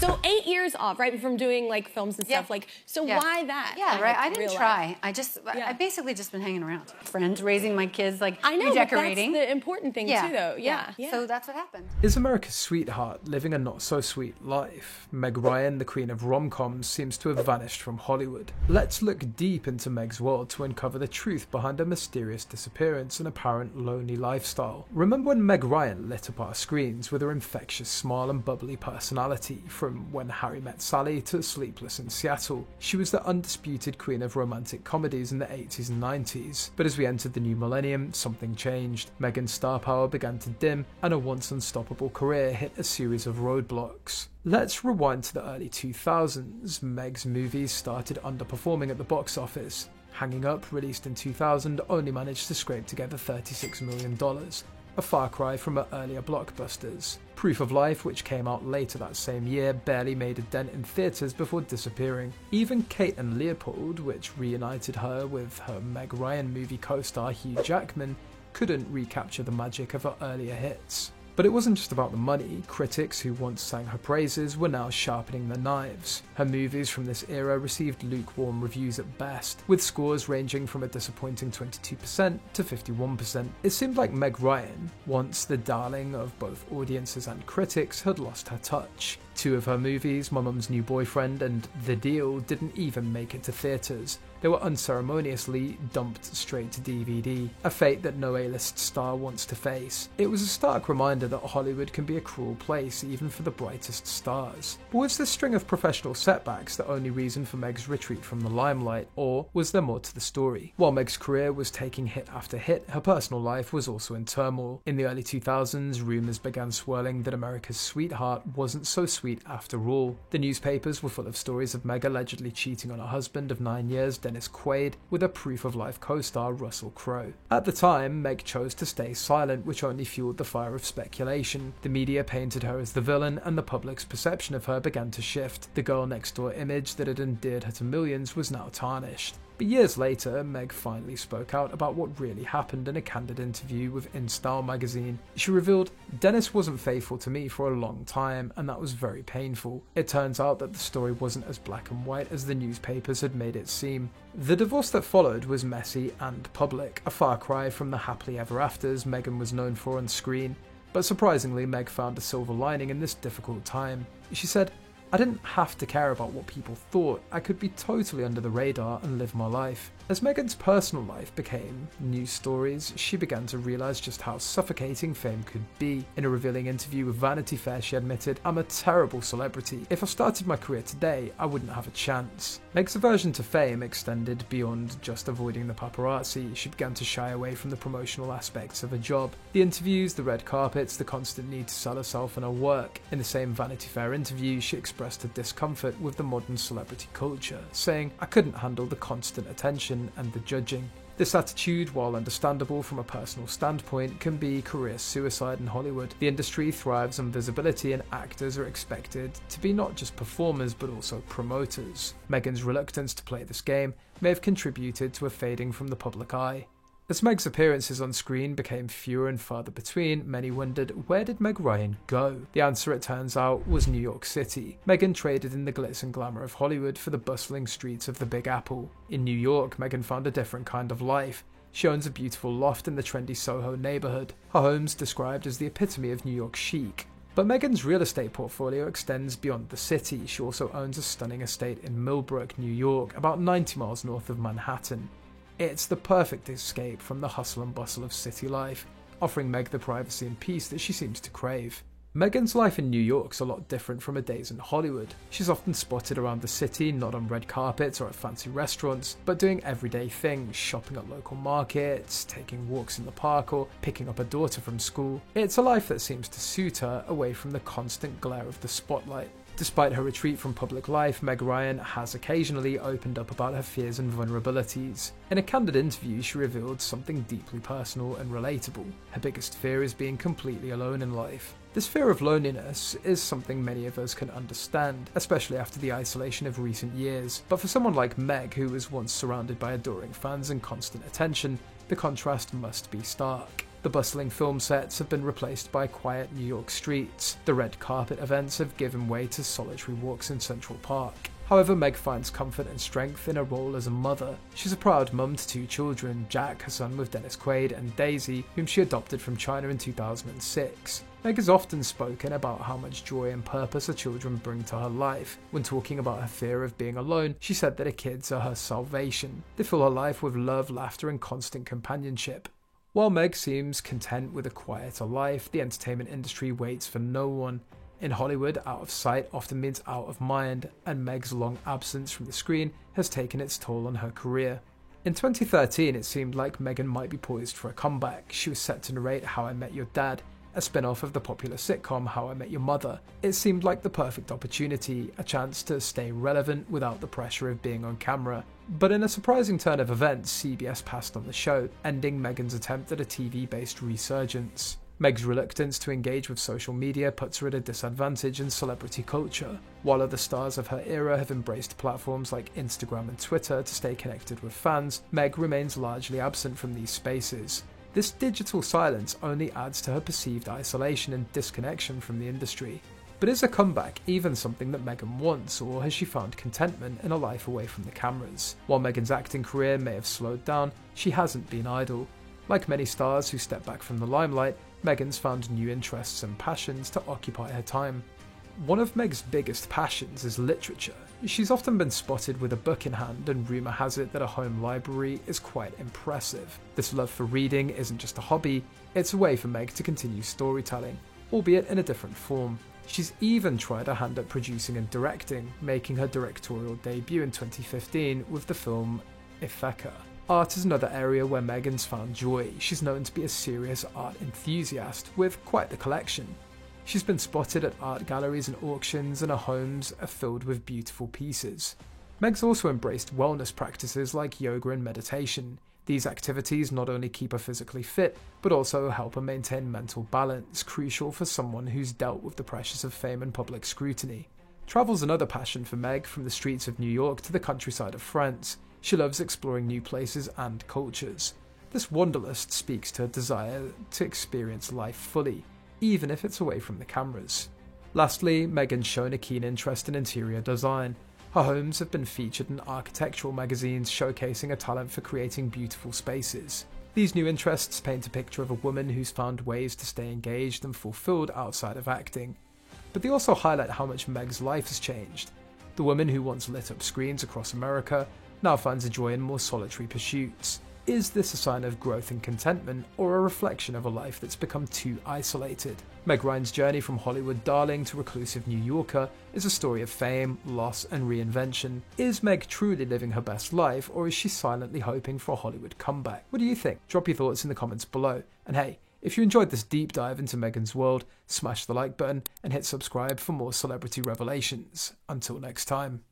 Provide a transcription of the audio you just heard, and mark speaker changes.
Speaker 1: So 8 years off, right, from doing like films and stuff. Like, so why that?
Speaker 2: Yeah, right. I didn't try. I basically just been hanging around. Friends, raising my kids, like
Speaker 1: I know,
Speaker 2: redecorating.
Speaker 1: But that's the important thing too, though. Yeah.
Speaker 2: So that's what happened.
Speaker 3: Is America's sweetheart living a not-so-sweet life? Meg Ryan, the queen of rom-coms, seems to have vanished from Hollywood. Let's look deep into Meg's world to uncover the truth behind her mysterious disappearance and apparent lonely lifestyle. Remember when Meg Ryan lit up our screens with her infectious smile and bubbly personality? From When Harry Met Sally to Sleepless in Seattle, she was the undisputed queen of romantic comedies in the 80s and 90s. But as we entered the new millennium, something changed. Meghan's star power began to dim, and her once unstoppable career hit a series of roadblocks. Let's rewind to the early 2000s. Meg's movies started underperforming at the box office. Hanging Up, released in 2000, only managed to scrape together $36 million, a far cry from her earlier blockbusters. Proof of Life, which came out later that same year, barely made a dent in theatres before disappearing. Even Kate and Leopold, which reunited her with her Meg Ryan movie co-star Hugh Jackman, couldn't recapture the magic of her earlier hits. But it wasn't just about the money. Critics who once sang her praises were now sharpening their knives. Her movies from this era received lukewarm reviews at best, with scores ranging from a disappointing 22% to 51%. It seemed like Meg Ryan, once the darling of both audiences and critics, had lost her touch. Two of her movies, My Mum's New Boyfriend and The Deal, didn't even make it to theatres. They were unceremoniously dumped straight to DVD, a fate that no A-list star wants to face. It was a stark reminder that Hollywood can be a cruel place even for the brightest stars. But was this string of professional setbacks the only reason for Meg's retreat from the limelight, or was there more to the story? While Meg's career was taking hit after hit, her personal life was also in turmoil. In the early 2000s, rumours began swirling that America's sweetheart wasn't so sweet after all. The newspapers were full of stories of Meg allegedly cheating on her husband of 9 years, Dennis Quaid, with her Proof of Life co-star Russell Crowe. At the time, Meg chose to stay silent, which only fueled the fire of speculation. The media painted her as the villain, and the public's perception of her began to shift. The girl next door image that had endeared her to millions was now tarnished. But years later, Meg finally spoke out about what really happened in a candid interview with InStyle magazine. She revealed, "Dennis wasn't faithful to me for a long time, and that was very painful. It turns out that the story wasn't as black and white as the newspapers had made it seem." The divorce that followed was messy and public, a far cry from the happily ever afters Meghan was known for on screen. But surprisingly, Meg found a silver lining in this difficult time. She said, "I didn't have to care about what people thought. I could be totally under the radar and live my life." As Meghan's personal life became news stories, she began to realise just how suffocating fame could be. In a revealing interview with Vanity Fair, she admitted, "I'm a terrible celebrity. If I started my career today, I wouldn't have a chance." Meg's aversion to fame extended beyond just avoiding the paparazzi. She began to shy away from the promotional aspects of her job. The interviews, the red carpets, the constant need to sell herself and her work. In the same Vanity Fair interview, she expressed her discomfort with the modern celebrity culture, saying, "I couldn't handle the constant attention and the judging." This attitude, while understandable from a personal standpoint, can be career suicide in Hollywood. The industry thrives on visibility, and actors are expected to be not just performers but also promoters. Meghan's reluctance to play this game may have contributed to a fading from the public eye. As Meg's appearances on screen became fewer and farther between, many wondered, where did Meg Ryan go? The answer, it turns out, was New York City. Meghan traded in the glitz and glamour of Hollywood for the bustling streets of the Big Apple. In New York, Meghan found a different kind of life. She owns a beautiful loft in the trendy Soho neighbourhood. Her home's described as the epitome of New York chic. But Meghan's real estate portfolio extends beyond the city. She also owns a stunning estate in Millbrook, New York, about 90 miles north of Manhattan. It's the perfect escape from the hustle and bustle of city life, offering Meg the privacy and peace that she seems to crave. Meghan's life in New York's a lot different from her days in Hollywood. She's often spotted around the city, not on red carpets or at fancy restaurants, but doing everyday things, shopping at local markets, taking walks in the park, or picking up her daughter from school. It's a life that seems to suit her, away from the constant glare of the spotlight. Despite her retreat from public life, Meg Ryan has occasionally opened up about her fears and vulnerabilities. In a candid interview, she revealed something deeply personal and relatable. Her biggest fear is being completely alone in life. This fear of loneliness is something many of us can understand, especially after the isolation of recent years. But for someone like Meg, who was once surrounded by adoring fans and constant attention, the contrast must be stark. The bustling film sets have been replaced by quiet New York streets. The red carpet events have given way to solitary walks in Central Park. However, Meg finds comfort and strength in her role as a mother. She's a proud mum to 2 children, Jack, her son with Dennis Quaid, and Daisy, whom she adopted from China in 2006. Meg has often spoken about how much joy and purpose her children bring to her life. When talking about her fear of being alone, she said that her kids are her salvation. They fill her life with love, laughter, and constant companionship. While Meg seems content with a quieter life, the entertainment industry waits for no one. In Hollywood, out of sight often means out of mind, and Meg's long absence from the screen has taken its toll on her career. In 2013, it seemed like Megan might be poised for a comeback. She was set to narrate How I Met Your Dad, a spin-off of the popular sitcom How I Met Your Mother. It seemed like the perfect opportunity, a chance to stay relevant without the pressure of being on camera. But in a surprising turn of events, CBS passed on the show, ending Megan's attempt at a TV-based resurgence. Meg's reluctance to engage with social media puts her at a disadvantage in celebrity culture. While other stars of her era have embraced platforms like Instagram and Twitter to stay connected with fans, Meg remains largely absent from these spaces. This digital silence only adds to her perceived isolation and disconnection from the industry. But is a comeback even something that Megan wants, or has she found contentment in a life away from the cameras? While Megan's acting career may have slowed down, she hasn't been idle. Like many stars who step back from the limelight, Megan's found new interests and passions to occupy her time. One of Meg's biggest passions is literature. She's often been spotted with a book in hand, and rumour has it that her home library is quite impressive. This love for reading isn't just a hobby, it's a way for Meg to continue storytelling, albeit in a different form. She's even tried her hand at producing and directing, making her directorial debut in 2015 with the film Ithaka. Art is another area where Megan's found joy. She's known to be a serious art enthusiast, with quite the collection. She's been spotted at art galleries and auctions, and her homes are filled with beautiful pieces. Meg's also embraced wellness practices like yoga and meditation. These activities not only keep her physically fit, but also help her maintain mental balance, crucial for someone who's dealt with the pressures of fame and public scrutiny. Travel's another passion for Meg, from the streets of New York to the countryside of France. She loves exploring new places and cultures. This wanderlust speaks to her desire to experience life fully, even if it's away from the cameras. Lastly, Megan's shown a keen interest in interior design. Her homes have been featured in architectural magazines, showcasing a talent for creating beautiful spaces. These new interests paint a picture of a woman who's found ways to stay engaged and fulfilled outside of acting. But they also highlight how much Meg's life has changed. The woman who once lit up screens across America now finds a joy in more solitary pursuits. Is this a sign of growth and contentment, or a reflection of a life that's become too isolated? Meg Ryan's journey from Hollywood darling to reclusive New Yorker is a story of fame, loss, and reinvention. Is Meg truly living her best life, or is she silently hoping for a Hollywood comeback? What do you think? Drop your thoughts in the comments below. And hey, if you enjoyed this deep dive into Megan's world, smash the like button and hit subscribe for more celebrity revelations. Until next time.